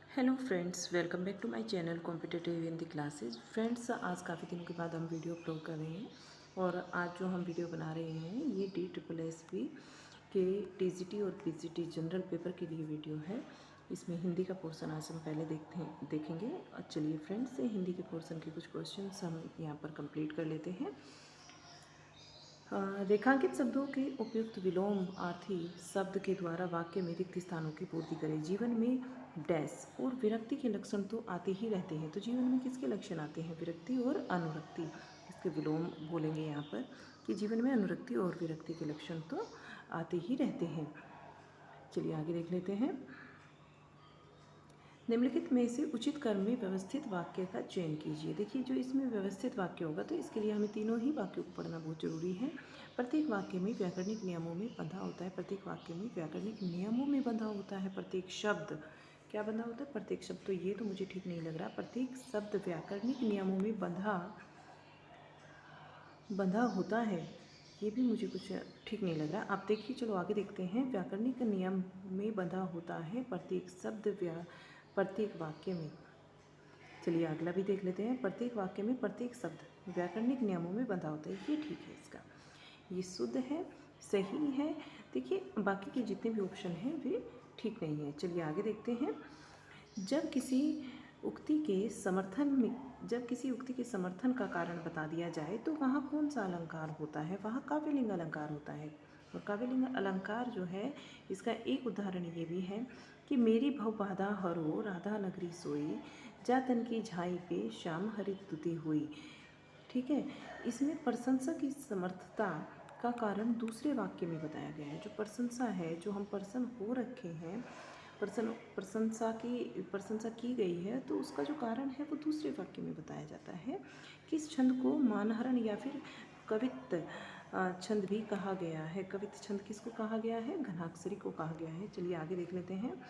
Hello friends, welcome back to my channel competitive Hindi classes. Friends, आज काफ़ी दिनों के बाद हम वीडियो अपलोड कर रहे हैं और आज जो हम वीडियो बना रहे हैं ये DSSSB के TGT और PGT जनरल पेपर के लिए वीडियो है। इसमें हिंदी का पोर्शन आज हम पहले देखेंगे। चलिए फ्रेंड्स, हिंदी के पोर्शन के कुछ क्वेश्चन हम यहाँ पर कंप्लीट कर लेते हैं। रेखांकित शब्दों के उपयुक्त विलोम अर्थी शब्द के द्वारा वाक्य में रिक्त स्थानों की पूर्ति करें। जीवन में डैश और विरक्ति के लक्षण तो आते ही रहते हैं। तो जीवन में किसके लक्षण आते हैं? विरक्ति और अनुरक्ति। इसके विलोम बोलेंगे यहाँ पर कि जीवन में अनुरक्ति और विरक्ति के लक्षण तो आते ही रहते हैं। चलिए आगे देख लेते हैं। निम्नलिखित में से उचित क्रम में व्यवस्थित वाक्य का चयन कीजिए। देखिए, जो इसमें व्यवस्थित वाक्य होगा तो इसके लिए हमें तीनों ही वाक्यों को पढ़ना बहुत जरूरी है। प्रत्येक वाक्य में व्याकरणिक नियमों में बंधा होता है। प्रत्येक वाक्य में व्याकरणिक नियमों में बंधा होता है। प्रत्येक शब्द क्या बंधा होता है? प्रत्येक शब्द, तो ये तो मुझे ठीक नहीं लग रहा। प्रत्येक शब्द व्याकरणिक नियमों में बंधा होता है, ये भी मुझे कुछ ठीक नहीं लग रहा। आप देखिए, चलो आगे देखते हैं। व्याकरणिक नियम में बंधा होता है प्रत्येक शब्द प्रत्येक वाक्य में। चलिए अगला भी देख लेते हैं। प्रत्येक वाक्य में प्रत्येक शब्द व्याकरणिक नियमों में बंधा होता है, ये ठीक है। इसका ये शुद्ध है, सही है। देखिए, बाकी के जितने भी ऑप्शन हैं वे ठीक नहीं है। चलिए आगे देखते हैं। जब किसी उक्ति के समर्थन का कारण बता दिया जाए तो वहाँ कौन सा अलंकार होता है? वहाँ काव्यलिंग अलंकार होता है। और काव्यलिंग अलंकार जो है, इसका एक उदाहरण ये भी है कि मेरी भव बाधा हरो राधा नगरी सोई, जा तन की झाई पे श्याम हरित तुति हुई। ठीक है, इसमें प्रशंसा की समर्थता का कारण दूसरे वाक्य में बताया गया है। जो प्रशंसा है, जो हम प्रसन्न हो रखे हैं, प्रशंसा की गई है, तो उसका जो कारण है वो दूसरे वाक्य में बताया जाता है। किस छंद को मानहरण या फिर कवित्त छंद भी कहा गया है? कवित्त छंद किसको कहा गया है? घनाक्षरी को कहा गया है। चलिए आगे देख लेते हैं।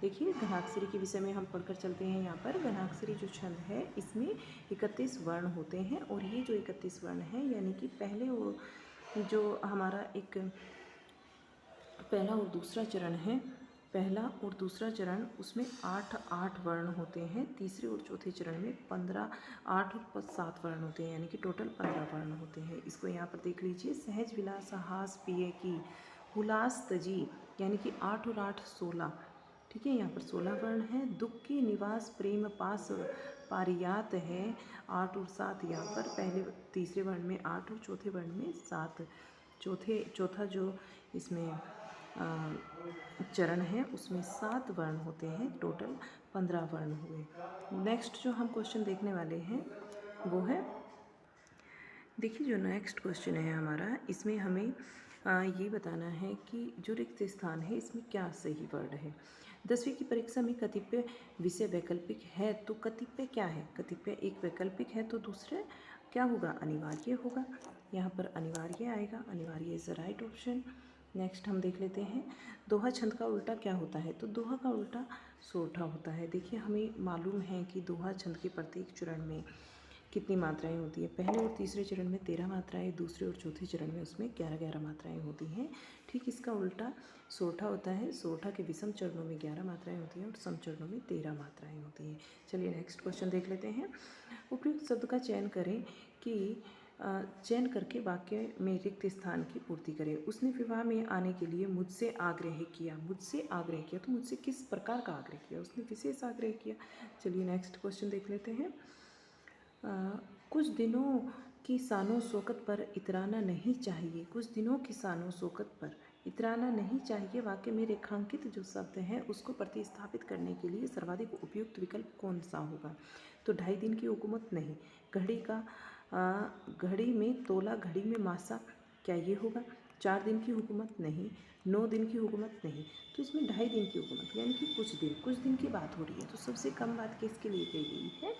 देखिए, घनाक्षरी के विषय में हम पढ़कर चलते हैं। यहाँ पर घनाक्षरी जो छंद है, इसमें 31 वर्ण होते हैं और ये जो 31 वर्ण है, यानी कि पहले वो जो हमारा एक पहला और दूसरा चरण है, पहला और दूसरा चरण, उसमें 8 वर्ण होते हैं। तीसरे और चौथे चरण में 15, 8 और 7 वर्ण होते हैं, यानी कि टोटल 15 वर्ण होते हैं। इसको यहाँ पर देख लीजिए। सहज विलास हास पिए की हुलास तजी, यानी कि 8 और 8 16। ठीक है, यहाँ पर 16 वर्ण है। दुख की निवास प्रेम पास पारियात है, 8 और 7 यहाँ पर। पहले तीसरे वर्ण में 8 और चौथे वर्ण में 7। चौथा जो इसमें चरण है, उसमें 7 वर्ण होते हैं। टोटल 15 वर्ण हुए। नेक्स्ट जो हम क्वेश्चन देखने वाले हैं वो है, देखिए, जो नेक्स्ट क्वेश्चन है हमारा, इसमें हमें ये बताना है कि जो रिक्त स्थान है इसमें क्या सही वर्ड है। 10वीं की परीक्षा में कतिपय विषय वैकल्पिक है, तो कतिपय क्या है? कतिपय एक वैकल्पिक है, तो दूसरा क्या होगा? अनिवार्य होगा। यहाँ पर अनिवार्य आएगा। अनिवार्य is the right option. Next हम देख लेते हैं। दोहा छंद का उल्टा क्या होता है? तो दोहा का उल्टा सोरठा होता है। देखिए, हमें मालूम है कि दोहा छंद के प्रत्येक चरण में कितनी मात्राएं होती है। पहले और तीसरे चरण में 13 मात्राएं, दूसरे और चौथे चरण में उसमें 11 मात्राएं होती हैं। ठीक इसका उल्टा सोरठा होता है। सोरठा के विषम चरणों में 11 मात्राएं होती हैं और सम चरणों में 13 मात्राएं होती हैं। चलिए नेक्स्ट क्वेश्चन देख लेते हैं। उपयुक्त शब्द का चयन करें कि चयन करके वाक्य में रिक्त स्थान की पूर्ति करें। उसने विवाह में आने के लिए मुझसे आग्रह किया। मुझसे आग्रह किया, तो मुझसे किस प्रकार का आग्रह किया? उसने विशेष आग्रह किया। चलिए नेक्स्ट क्वेश्चन देख लेते हैं। कुछ दिनों की शानो शौकत पर इतराना नहीं चाहिए। कुछ दिनों की शानो शौकत पर इतराना नहीं चाहिए वाक्य में रेखांकित जो शब्द है उसको प्रतिस्थापित करने के लिए सर्वाधिक उपयुक्त विकल्प कौन सा होगा? तो 2.5 दिन की हुकूमत नहीं। घड़ी में तोला, घड़ी में मासा, क्या ये होगा? 4 दिन की हुकूमत नहीं। 9 दिन की हुकूमत नहीं। तो इसमें 2.5 दिन की हुकूमत, यानी कि कुछ दिन की बात हो रही है। तो सबसे कम बात किसके लिए कही गई है?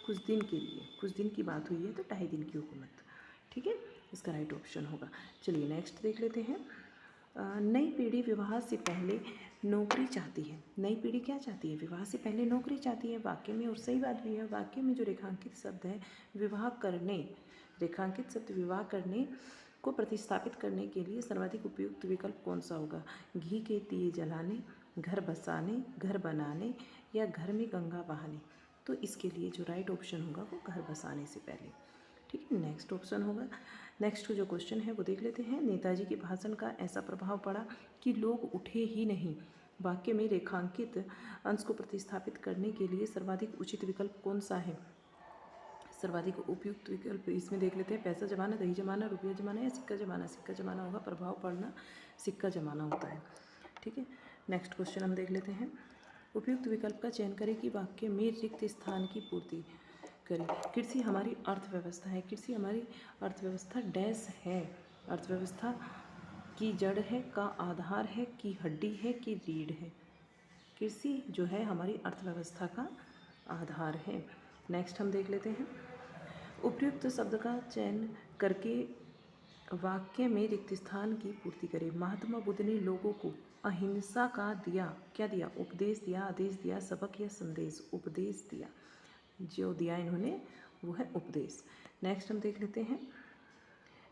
कुछ दिन के लिए। कुछ दिन की बात हुई है, तो 2.5 दिन की हुकूमत। ठीक है, इसका राइट ऑप्शन होगा। चलिए नेक्स्ट देख लेते हैं। नई पीढ़ी विवाह से पहले नौकरी चाहती है। नई पीढ़ी क्या चाहती है? विवाह से पहले नौकरी चाहती है वाक्य में, और सही बात भी है। वाक्य में जो रेखांकित शब्द है विवाह करने, रेखांकित शब्द विवाह करने को प्रतिस्थापित करने के लिए सर्वाधिक उपयुक्त विकल्प कौन सा होगा? घी के दिए जलाने, घर बसाने, घर बनाने, या घर में गंगा बहाने। तो इसके लिए जो राइट ऑप्शन होगा वो घर बसाने से पहले। ठीक है, नेक्स्ट ऑप्शन होगा। नेक्स्ट जो क्वेश्चन है वो देख लेते हैं। नेताजी के भाषण का ऐसा प्रभाव पड़ा कि लोग उठे ही नहीं। वाक्य में रेखांकित अंश को प्रतिस्थापित करने के लिए सर्वाधिक उचित विकल्प कौन सा है? सर्वाधिक उपयुक्त विकल्प इसमें देख लेते हैं। पैसा जमाना, दही जमाना, रुपया जमाना या सिक्का जमाना। सिक्का जमाना होगा, प्रभाव पड़ना सिक्का जमाना होता है। ठीक है, नेक्स्ट क्वेश्चन हम देख लेते हैं। उपयुक्त विकल्प का चयन करें कि वाक्य में रिक्त स्थान की पूर्ति करें। कृषि हमारी अर्थव्यवस्था है। कृषि हमारी अर्थव्यवस्था डैश है। अर्थव्यवस्था की जड़ है, का आधार है, की हड्डी है, की रीढ़ है। कृषि जो है हमारी अर्थव्यवस्था का आधार है। नेक्स्ट हम देख लेते हैं। उपयुक्त शब्द का चयन करके वाक्य में रिक्त स्थान की पूर्ति करें। महात्मा बुद्ध ने लोगों को अहिंसा का दिया, क्या दिया? उपदेश दिया, आदेश दिया, सबक या संदेश? उपदेश दिया। जो दिया इन्होंने वो है उपदेश। नेक्स्ट हम देख लेते हैं।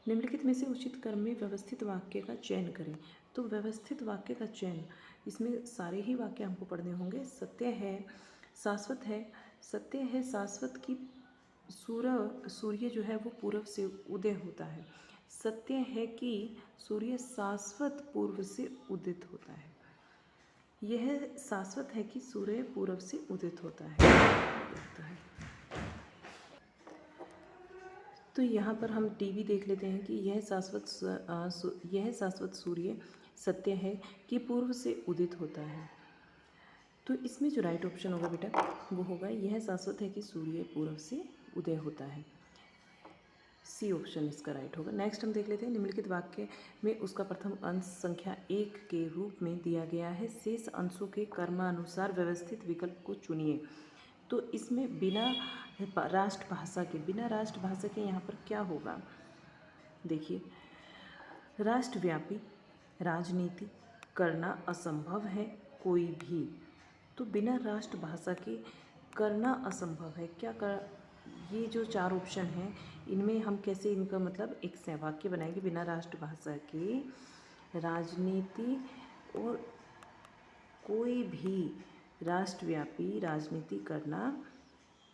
निम्नलिखित में से उचित क्रम में व्यवस्थित वाक्य का चयन करें। तो व्यवस्थित वाक्य का चयन, इसमें सारे ही वाक्य हमको पढ़ने होंगे। सत्य है, शाश्वत है। सत्य है शाश्वत की सूर्य जो है वो पूर्व से उदय होता है। सत्य है कि सूर्य शाश्वत पूर्व से उदित होता है। यह शाश्वत है कि सूर्य पूर्व से उदित होता है। तो यहाँ पर हम टीवी देख लेते हैं कि यह शाश्वत सूर्य सत्य है कि पूर्व से उदित होता है। तो इसमें जो राइट ऑप्शन होगा बेटा वो होगा यह शाश्वत है कि सूर्य पूर्व से उदय होता है। सी ऑप्शन इसका राइट होगा। नेक्स्ट हम देख लेते हैं। निम्नलिखित वाक्य में उसका प्रथम अंश संख्या 1 के रूप में दिया गया है। शेष अंशों के क्रमानुसार व्यवस्थित विकल्प को चुनिए। तो इसमें बिना राष्ट्रभाषा के यहाँ पर क्या होगा? देखिए, राष्ट्रव्यापी राजनीति करना असंभव है कोई भी। तो बिना राष्ट्रभाषा के करना असंभव है। क्या कर ये जो 4 ऑप्शन हैं इनमें हम कैसे इनका मतलब एक वाक्य बनाएंगे? बिना राष्ट्रभाषा के राजनीति और कोई भी राष्ट्रव्यापी राजनीति करना,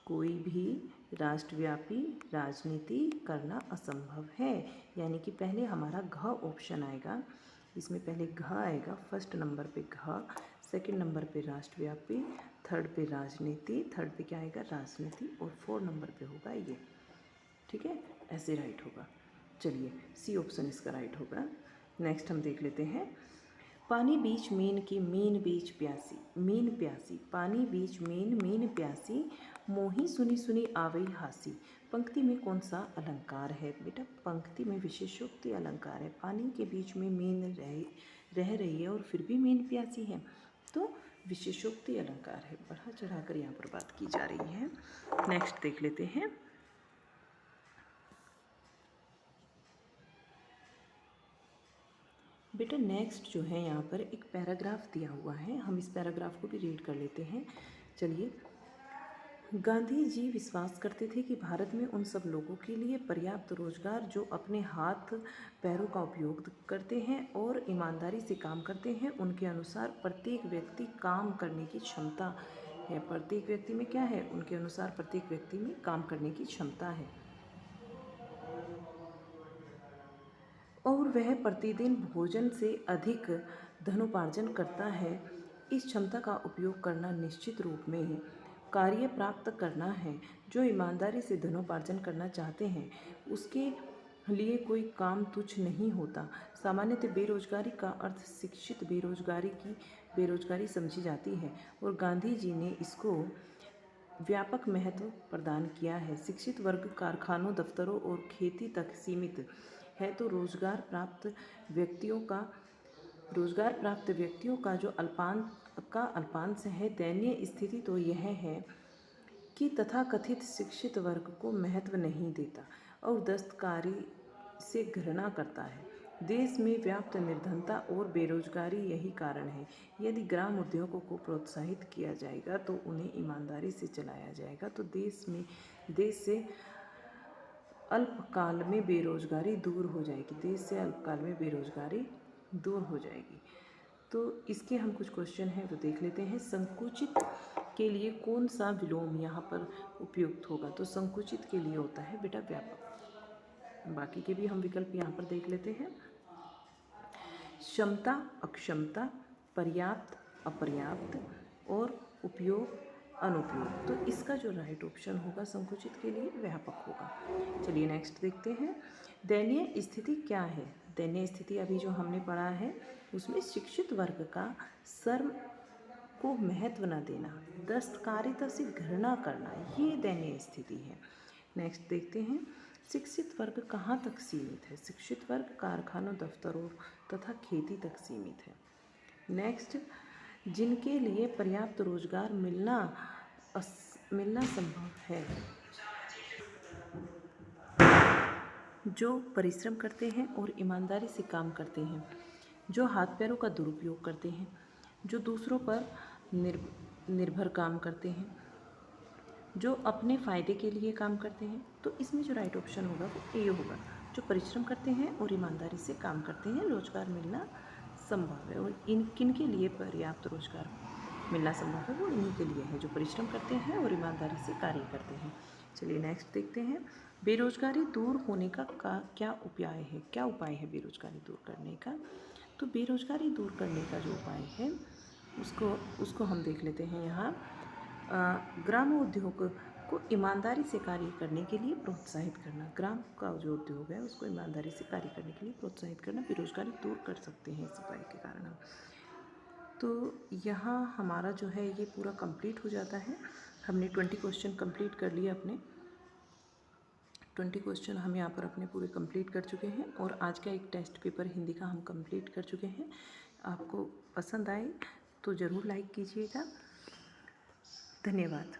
कोई भी राष्ट्रव्यापी राजनीति करना असंभव है। यानी कि पहले हमारा घ ऑप्शन आएगा। इसमें पहले घ आएगा, फर्स्ट नंबर पे घ, सेकंड नंबर पे राष्ट्रव्यापी, थर्ड पे राजनीति, थर्ड पे क्या आएगा? राजनीति, और 4 नंबर पे होगा ये। ठीक है, ऐसे राइट होगा। चलिए, सी ऑप्शन इसका राइट होगा। नेक्स्ट हम देख लेते हैं। पानी बीच मीन की मीन बीच प्यासी, मीन प्यासी। पानी बीच मीन प्यासी, मोही सुनी सुनी आवई हासी। पंक्ति में कौन सा अलंकार है? बेटा पंक्ति में विशेषोक्ति अलंकार है। पानी के बीच में मीन रह रही है और फिर भी मीन प्यासी है, तो विशेषोक्ति अलंकार है। बढ़ा चढ़ाकर यहाँ पर बात की जा रही है। नेक्स्ट देख लेते हैं। बेटा नेक्स्ट जो है यहाँ पर एक पैराग्राफ दिया हुआ है, हम इस पैराग्राफ को भी रीड कर लेते हैं। चलिए। गांधी जी विश्वास करते थे कि भारत में उन सब लोगों के लिए पर्याप्त रोजगार जो अपने हाथ पैरों का उपयोग करते हैं और ईमानदारी से काम करते हैं। उनके अनुसार प्रत्येक व्यक्ति काम करने की क्षमता है। प्रत्येक व्यक्ति में क्या है? उनके अनुसार प्रत्येक व्यक्ति में काम करने की क्षमता है और वह प्रतिदिन भोजन से अधिक धनोपार्जन करता है। इस क्षमता का उपयोग करना निश्चित रूप में कार्य प्राप्त करना है। जो ईमानदारी से धनोपार्जन करना चाहते हैं उसके लिए कोई काम तुच्छ नहीं होता। सामान्यतः बेरोजगारी का अर्थ शिक्षित बेरोजगारी समझी जाती है और गांधी जी ने इसको व्यापक महत्व प्रदान किया है। शिक्षित वर्ग कारखानों, दफ्तरों और खेती तक सीमित है तो रोजगार प्राप्त व्यक्तियों का जो अल्पांश है। दयनीय स्थिति तो यह है कि तथाकथित शिक्षित वर्ग को महत्व नहीं देता और दस्तकारी से घृणा करता है। देश में व्याप्त निर्धनता और बेरोजगारी यही कारण है। यदि ग्राम उद्योगों को प्रोत्साहित किया जाएगा तो उन्हें ईमानदारी से चलाया जाएगा तो देश से अल्पकाल में बेरोजगारी दूर हो जाएगी। तो तो इसके हम कुछ क्वेश्चन हैं वो देख लेते हैं। संकुचित के लिए कौन सा विलोम यहाँ पर उपयुक्त होगा? तो संकुचित के लिए होता है बेटा व्यापक। बाकी के भी हम विकल्प यहाँ पर देख लेते हैं। क्षमता अक्षमता, पर्याप्त अपर्याप्त और उपयोग अनुपयोग। तो इसका जो राइट ऑप्शन होगा संकुचित के लिए व्यापक होगा। चलिए नेक्स्ट देखते हैं। दयनीय स्थिति क्या है? दयनीय स्थिति अभी जो हमने पढ़ा है उसमें शिक्षित वर्ग का शर्म को महत्व न देना, दस्तकारिता से घृणा करना, ये दयनीय स्थिति है। नेक्स्ट देखते हैं। शिक्षित वर्ग कहाँ तक सीमित है? शिक्षित वर्ग कारखानों, दफ्तरों तथा खेती तक सीमित है। नेक्स्ट, जिनके लिए पर्याप्त रोजगार मिलना संभव है, जो परिश्रम करते हैं और ईमानदारी से काम करते हैं, जो हाथ पैरों का दुरुपयोग करते हैं, जो दूसरों पर निर्भर काम करते हैं, जो अपने फ़ायदे के लिए काम करते हैं। तो इसमें जो राइट ऑप्शन होगा वो ए होगा। जो परिश्रम करते हैं और ईमानदारी से काम करते हैं, रोजगार मिलना संभव है। और किन के लिए पर्याप्त रोजगार मिलना संभव है? वो इन्हीं के लिए है जो परिश्रम करते हैं और ईमानदारी से कार्य करते हैं। चलिए नेक्स्ट देखते हैं। बेरोजगारी दूर होने का क्या उपाय है? क्या उपाय है बेरोजगारी दूर करने का? तो बेरोजगारी दूर करने का जो उपाय है उसको हम देख लेते हैं यहाँ। ग्रामोद्योग को ईमानदारी से कार्य करने के लिए प्रोत्साहित करना। ग्राम का जो उद्योग है उसको ईमानदारी से कार्य करने के लिए प्रोत्साहित करना, बेरोजगारी दूर कर सकते हैं इस उपाय के कारण हम। तो यहाँ हमारा जो है ये पूरा कंप्लीट हो जाता है। हमने 20 क्वेश्चन कंप्लीट कर लिए अपने। 20 क्वेश्चन हम यहाँ पर अपने पूरे कंप्लीट कर चुके हैं और आज का एक टेस्ट पेपर हिंदी का हम कंप्लीट कर चुके हैं। आपको पसंद आए तो ज़रूर लाइक कीजिएगा। धन्यवाद।